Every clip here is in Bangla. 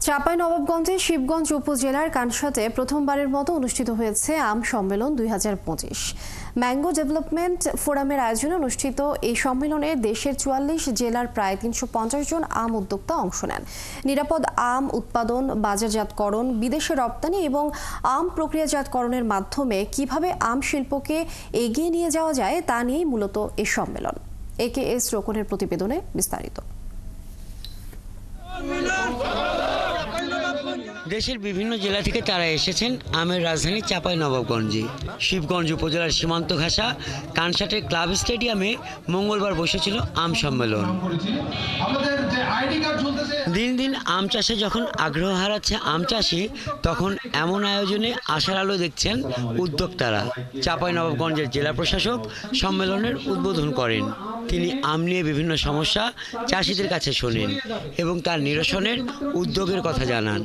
চাঁপাইনবাবগঞ্জের শিবগঞ্জ উপজেলার কানসাতে প্রথমবারের মতো অনুষ্ঠিত হয়েছে আম সম্মেলন 2025। ম্যাঙ্গো ডেভেলপমেন্ট ফোরামের আয়োজনে অনুষ্ঠিত এই সম্মেলনে দেশের 44 জেলার প্রায় 350 জন আম উদ্যোক্তা অংশ নেন। নিরাপদ আম উৎপাদন, বাজারজাতকরণ, বিদেশে রপ্তানি এবং আম প্রক্রিয়াজাতকরণের মাধ্যমে কিভাবে আম শিল্পকে এগিয়ে নিয়ে যাওয়া যায় তা নিয়েই মূলত এই সম্মেলন। AKS রোকনের প্রতিবেদনে বিস্তারিত। দেশের বিভিন্ন জেলা থেকে তারা এসেছেন আমের রাজধানী চাঁপাইনবাবগঞ্জে। শিবগঞ্জ উপজেলার সীমান্ত ঘেঁষা কানসাটের ক্লাব স্টেডিয়ামে মঙ্গলবার বসেছিল আম সম্মেলন। দিন দিন আম চাষে যখন আগ্রহ হারাচ্ছে আম চাষি, তখন এমন আয়োজনে আশার আলো দেখছেন উদ্যোক্তারা। চাঁপাইনবাবগঞ্জের জেলা প্রশাসক সম্মেলনের উদ্বোধন করেন। তিনি আম নিয়ে বিভিন্ন সমস্যা চাষিদের কাছে শোনেন এবং তার নিরসনের উদ্যোগের কথা জানান।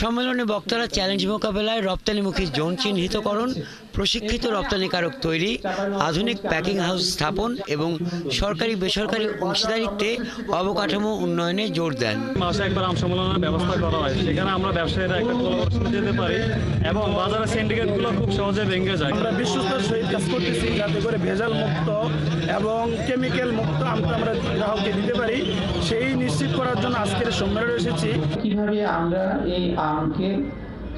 সম্মেলনে বক্তারা চ্যালেঞ্জ মোকাবেলায় রপ্তানিমুখী জোন চিহ্নিতকরণ, প্রশিক্ষিত রপ্তানিকারক তৈরি, আধুনিক প্যাকিং হাউস স্থাপন এবং সরকারি বেসরকারি অংশীদারিত্বে অবকাঠামো উন্নয়নে জোর দেন। মাসে একবার আম সম্মেলনের ব্যবস্থা করা হয়, সেখানে আমরা ব্যবসায়ীরা একটা কোলাবোরেশনে যেতে পারি এবং বাজারের সিন্ডিকেটগুলো খুব সহজে ভেঙে যায়। আমরা বিশ্বস্তর সহিত কাজ করতেছি যাতে করে ভেজাল মুক্ত এবং কেমিক্যাল মুক্ত আমটা আমরা গ্রাহককে দিতে পারি, সেই নিশ্চিত করার জন্য আজকের সম্মেলনে এসেছি। কিভাবে আমরা এই আমকে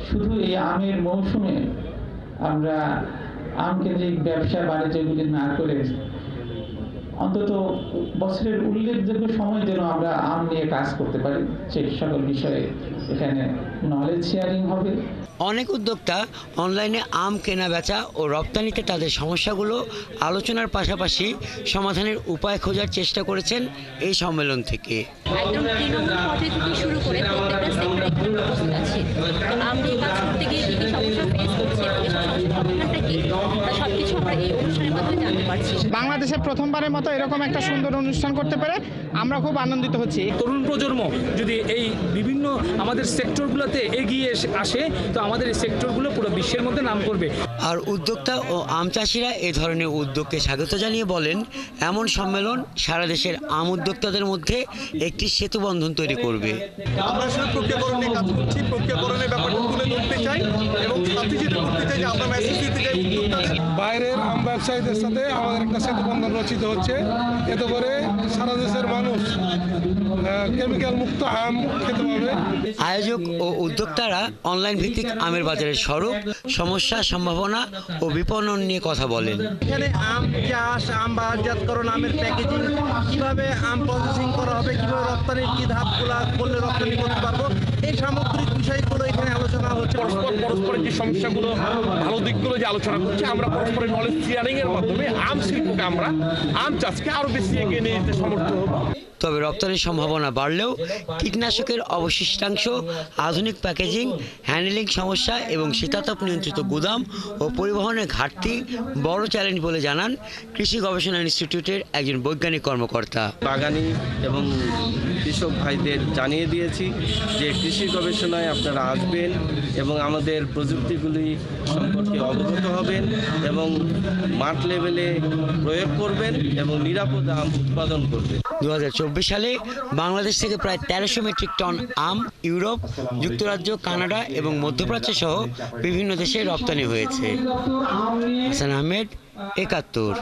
শুধু এই আমের মৌসুমে আমরা আমকেন্দ্রিক ব্যবসা বাণিজ্যগুলি না করে অন্তত বছরের উল্লেখযোগ্য সময় যেন আমরা আম নিয়ে কাজ করতে পারি, সেই সকল বিষয়ে এখানে নলেজ শেয়ারিং হবে। অনেক উদ্যোক্তা অনলাইনে আম কেনা বেচা ও রপ্তানিতে তাদের সমস্যাগুলো আলোচনার পাশাপাশি সমাধানের উপায় খোঁজার চেষ্টা করেছেন এই সম্মেলন থেকে। একদম তৃণমূল পর্যায় থেকে শুরু করে প্রত্যেকটা সেক্টরে এখানে উপস্থিত আছে। আম নিয়ে কাজ করতে গিয়ে কী কী সমস্যা ফেস করছে, সমাধানটা কি, সবকিছু আমরা এই অনুষ্ঠানের মাধ্যমে জানতে পারছি। বাংলাদেশে প্রথমবারের মতো এরকম একটা সুন্দর অনুষ্ঠান করতে পেরে আমরা খুব আনন্দিত হচ্ছি। তরুণ প্রজন্ম যদি এই বিভিন্ন আমাদের সেক্টরগুলোতে এগিয়ে আসে, তো আমাদের এই সেক্টরগুলো পুরো বিশ্বের মধ্যে নাম করবে। আর উদ্যোক্তা ও আম চাষিরা এ ধরনের উদ্যোগকে স্বাগত জানিয়ে বলেন, এমন সম্মেলন সারা দেশের আম উদ্যোক্তাদের মধ্যে একটি সেতু বন্ধন তৈরি করবে। আমরা আসলে প্রক্রিয়াকরণে কাজ করছি, প্রক্রিয়াকরণের ব্যাপারটা তুলে ধরতে চাই এবং সাথে যেটা করতে চাই যে আমরা মেসেজ দিতে চাই বাইরের আম ব্যবসায়ীদের সাথে আমাদের একটা সেতু বন্ধন রচিত হচ্ছে, এতে করে সারা দেশের মানুষ কেমিক্যাল মুক্ত আম খেতে পাবে। আয়োজক ও উদ্যোক্তারা অনলাইন ভিত্তিক আমের বাজারের স্বরূপ, সমস্যা, সম্ভাবনা ও বিপণন নিয়ে কথা বলেন। এখানে আম চাষ, আম বাজারজাতকরণ, আমের প্যাকেজিং, কিভাবে আম প্রসেসিং করা হবে, কিভাবে রপ্তানির কি ধাপগুলো করলে রপ্তানি করতে পারবো, এই সামগ্রিক বিষয়গুলো এখানে আলোচনা হচ্ছে। পরস্পরের যে সমস্যাগুলো, ভালো দিকগুলো যে আলোচনা করছি, আমরা পরস্পরের নলেজ শেয়ারিং এর মাধ্যমে আম শিল্পকে, আমরা আম চাষকে আরো বেশি এগিয়ে নিয়ে যেতে সমর্থ হব। তবে রপ্তানির সম্ভাবনা বাড়লেও কীটনাশকের অবশিষ্টাংশ, আধুনিক প্যাকেজিং, হ্যান্ডলিং সমস্যা এবং শীতাতপ নিয়ন্ত্রিত গুদাম ও পরিবহনের ঘাটতি বড় চ্যালেঞ্জ বলে জানান কৃষি গবেষণা ইনস্টিটিউটের একজন বৈজ্ঞানিক কর্মকর্তা। বাগানি এবং কৃষক ভাইদের জানিয়ে দিয়েছি যে কৃষি গবেষণায় আপনারা আসবেন এবং আমাদের প্রযুক্তিগুলি সম্পর্কে অবগত হবেন এবং মাঠ লেভেলে প্রয়োগ করবেন এবং নিরাপদ আম উৎপাদন করবেন। 2024 সালে বাংলাদেশ থেকে প্রায় 1300 মেট্রিক টন আম ইউরোপ, যুক্তরাজ্য, কানাডা এবং মধ্যপ্রাচ্য সহ বিভিন্ন দেশে রপ্তানি হয়েছে। হাসান আহমেদ, 71।